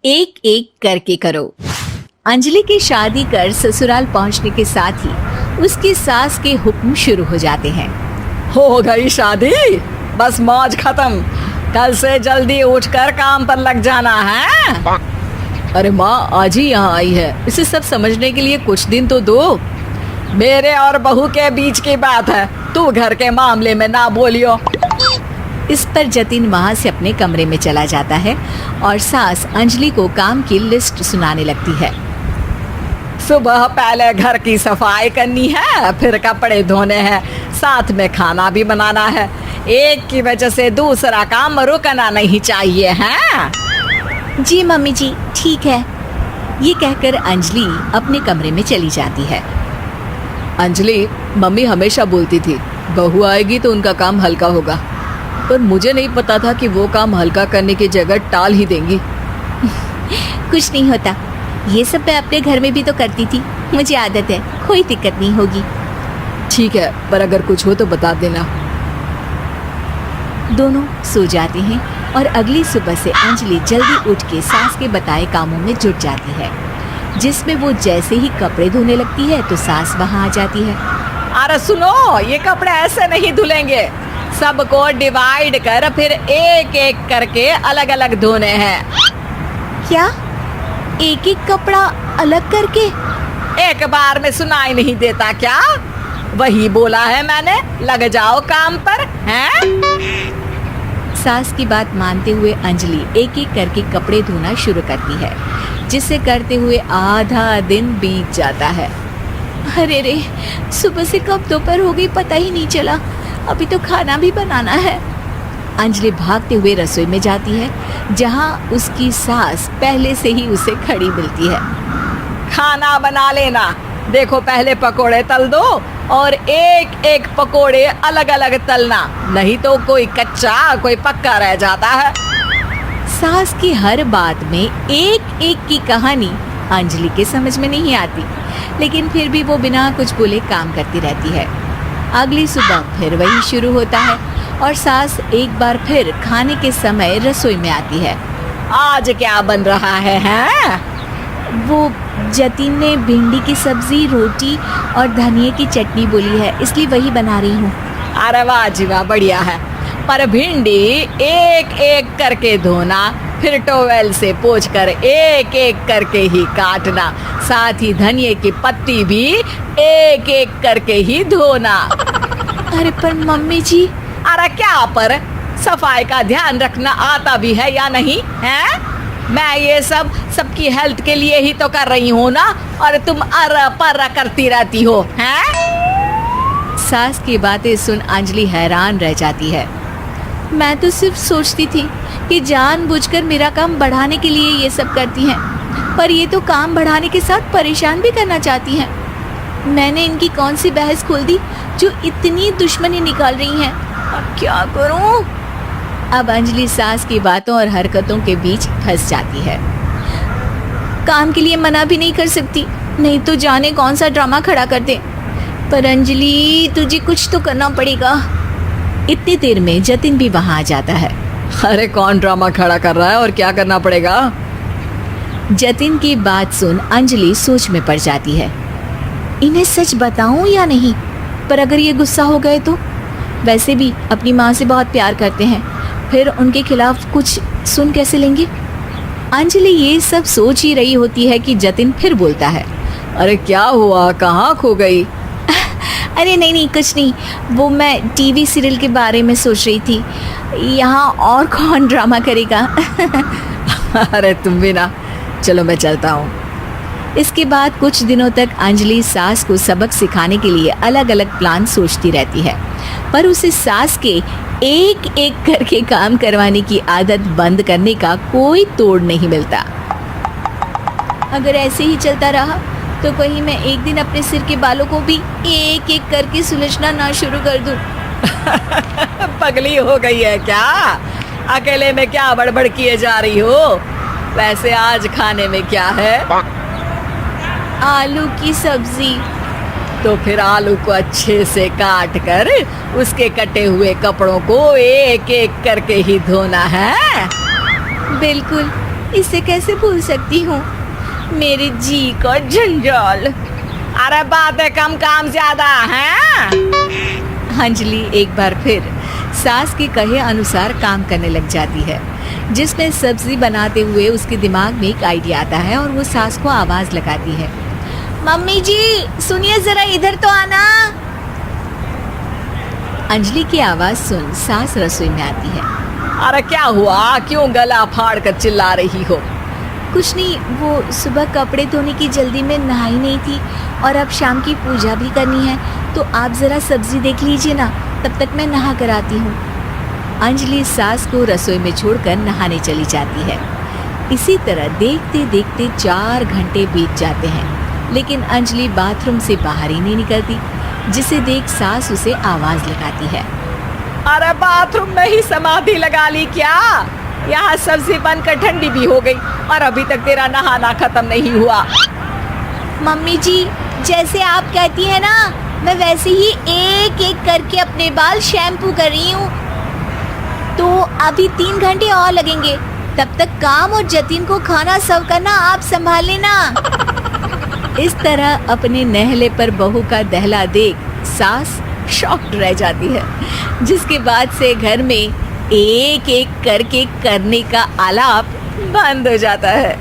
एक एक करके करो। अंजलि की शादी कर ससुराल पहुंचने के साथ ही उसकी सास के हुक्म शुरू हो जाते हैं। हो गई शादी, बस मौज खत्म। कल से जल्दी उठकर काम पर लग जाना है। अरे माँ आज ही यहाँ आई है, इसे सब समझने के लिए कुछ दिन तो दो। मेरे और बहू के बीच की बात है, तू घर के मामले में ना बोलियो। इस पर जतिन वहाँ से अपने कमरे में चला जाता है और सास अंजलि को काम की लिस्ट सुनाने लगती है। सुबह पहले घर की सफाई करनी है, फिर कपड़े धोने हैं, साथ में खाना भी बनाना है। एक की वजह से दूसरा काम रुकना नहीं चाहिए है। जी मम्मी जी ठीक है। ये कहकर अंजलि अपने कमरे में चली जाती है। अंजलि, मम्मी हमेशा बोलती थी बहू आएगी तो उनका काम हल्का होगा, पर मुझे नहीं पता था कि वो काम हल्का करने की जगह टाल ही देंगी। कुछ नहीं होता, ये सब मैं अपने घर में भी तो करती थी, मुझे आदत है, कोई दिक्कत नहीं होगी। ठीक है, पर अगर कुछ हो तो बता देना। दोनों सो जाते हैं और अगली सुबह से अंजलि जल्दी उठ के सास के बताए कामों में जुट जाती है, जिसमें वो जैसे ही कपड़े धोने लगती है तो सास वहाँ आ जाती है। अरे सुनो, ये कपड़े ऐसे नहीं धुलेंगे, सबको डिवाइड कर फिर एक एक करके अलग अलग धोने हैं। क्या एक एक कपड़ा अलग करके? एक बार में सुनाई नहीं देता क्या? वही बोला है मैंने, लग जाओ काम पर हैं? सास की बात मानते हुए अंजलि एक एक करके कपड़े धोना शुरू करती है, जिसे करते हुए आधा दिन बीत जाता है। अरे रे, सुबह से कब दोपहर हो गई पता ही नहीं चला, अभी तो खाना भी बनाना है। अंजलि भागते हुए रसोई में जाती है, जहां उसकी सास पहले से ही उसे खड़ी मिलती है। खाना बना लेना, देखो पहले पकोड़े तल दो और एक एक पकोड़े अलग अलग तलना, नहीं तो कोई कच्चा कोई पक्का रह जाता है। सास की हर बात में एक एक की कहानी अंजलि के समझ में नहीं आती, लेकिन फिर भी वो बिना कुछ बोले काम करती रहती है। अगली सुबह फिर वही शुरू होता है और सास एक बार फिर खाने के समय रसोई में आती है। आज क्या बन रहा है हैं? वो जतिन ने भिंडी की सब्जी, रोटी और धनिए की चटनी बोली है, इसलिए वही बना रही हूँ। अरे वाह जी वाह, बढ़िया है। पर भिंडी एक एक करके धोना, फिर टोवेल से पोंछकर एक एक करके ही काटना, साथ ही धनिए की पत्ती भी एक एक करके ही धोना। अरे पर मम्मी जी। अरे क्या पर? सफाई का ध्यान रखना आता भी है या नहीं है? मैं ये सब सबकी हेल्थ के लिए ही तो कर रही हूँ ना, और तुम अर पर करती रहती हो हैं? सास की बातें सुन अंजलि हैरान रह जाती है। मैं तो सिर्फ सोचती थी कि जानबूझकर मेरा काम बढ़ाने के लिए ये सब करती हैं, पर ये तो काम बढ़ाने के साथ परेशान भी करना चाहती हैं। मैंने इनकी कौन सी बहस खोल दी जो इतनी दुश्मनी निकाल रही हैं? अब क्या करूं? अब अंजलि सास की बातों और हरकतों के बीच फंस जाती है। काम के लिए मना भी नहीं कर सकती, नहीं तो जाने कौन सा ड्रामा खड़ा कर दे। पर अंजलि तुझे कुछ तो करना पड़ेगा। इतनी देर में जतिन भी वहां आ जाता है। अरे कौन ड्रामा खड़ा कर रहा है और क्या करना पड़ेगा? जतिन की बात सुन अंजलि सोच में पड़ जाती है। इन्हें सच बताऊं या नहीं? पर अगर ये गुस्सा हो गए तो? वैसे भी अपनी माँ से बहुत प्यार करते हैं, फिर उनके खिलाफ कुछ सुन कैसे लेंगे? अंजलि ये सब सोच ही रही होती है कि जतिन फिर बोलता है। अरे क्या हुआ, कहाँ खो गई? अरे नहीं कुछ नहीं, वो मैं टीवी सीरियल के बारे में सोच रही थी, यहाँ और कौन ड्रामा करेगा। अरे तुम भी ना, चलो मैं चलता हूँ। इसके बाद कुछ दिनों तक अंजलि सास को सबक सिखाने के लिए अलग अलग प्लान सोचती रहती है, पर उसे सास के एक एक करके काम करवाने की आदत बंद करने का कोई तोड़ नहीं मिलता। अगर ऐसे ही चलता रहा तो कहीं मैं एक दिन अपने सिर के बालों को भी एक एक करके सुलझना ना शुरू कर दूं। पगली हो गई है क्या? अकेले में क्या बड़बड़ किए जा रही हो? वैसे आज खाने में क्या है? आलू की सब्जी। तो फिर आलू को अच्छे से काट कर उसके कटे हुए कपड़ों को एक एक करके ही धोना है। बिल्कुल, इसे कैसे भूल सकती हूँ। मेरे जी का जंजाल। अरे बातें कम काम ज्यादा हैं। अंजलि एक बार फिर सास के कहे अनुसार काम करने लग जाती है, जिसमें सब्जी बनाते हुए उसके दिमाग में एक आइडिया आता है और वो सास को आवाज लगाती है, मम्मी जी सुनिए जरा इधर तो आना। अंजलि की आवाज सुन सास रसोई में आती है। अरे क्या हुआ, क्यों गला फाड़ कर चिल्ला रही हो? कुछ नहीं, वो सुबह कपड़े धोने की जल्दी में नहाई नहीं थी और अब शाम की पूजा भी करनी है, तो आप जरा सब्जी देख लीजिए ना, तब तक मैं नहा कर आती हूँ। अंजलि सास को रसोई में छोड़कर नहाने चली जाती है। इसी तरह देखते देखते 4 घंटे बीत जाते हैं, लेकिन अंजलि बाथरूम से बाहर ही नहीं निकलती, जिसे देख सास उसे आवाज लगाती है। अरे बाथरूम में ही समाधि लगा ली क्या? यहाँ सब्जी बनकर ठंडी भी हो गई और अभी तक तेरा नहाना खत्म नहीं हुआ। मम्मी जी जैसे आप कहती हैं ना, मैं वैसे ही एक एक करके अपने बाल शैम्पू कर रही हूँ, तो अभी 3 घंटे और लगेंगे। तब तक काम और जतिन को खाना सर्व करना आप संभाल लेना। इस तरह अपने नहले पर बहू का दहला देख सास शॉक्ड रह जाती है, जिसके बाद से घर में एक एक करके करने का आलाप बंद हो जाता है।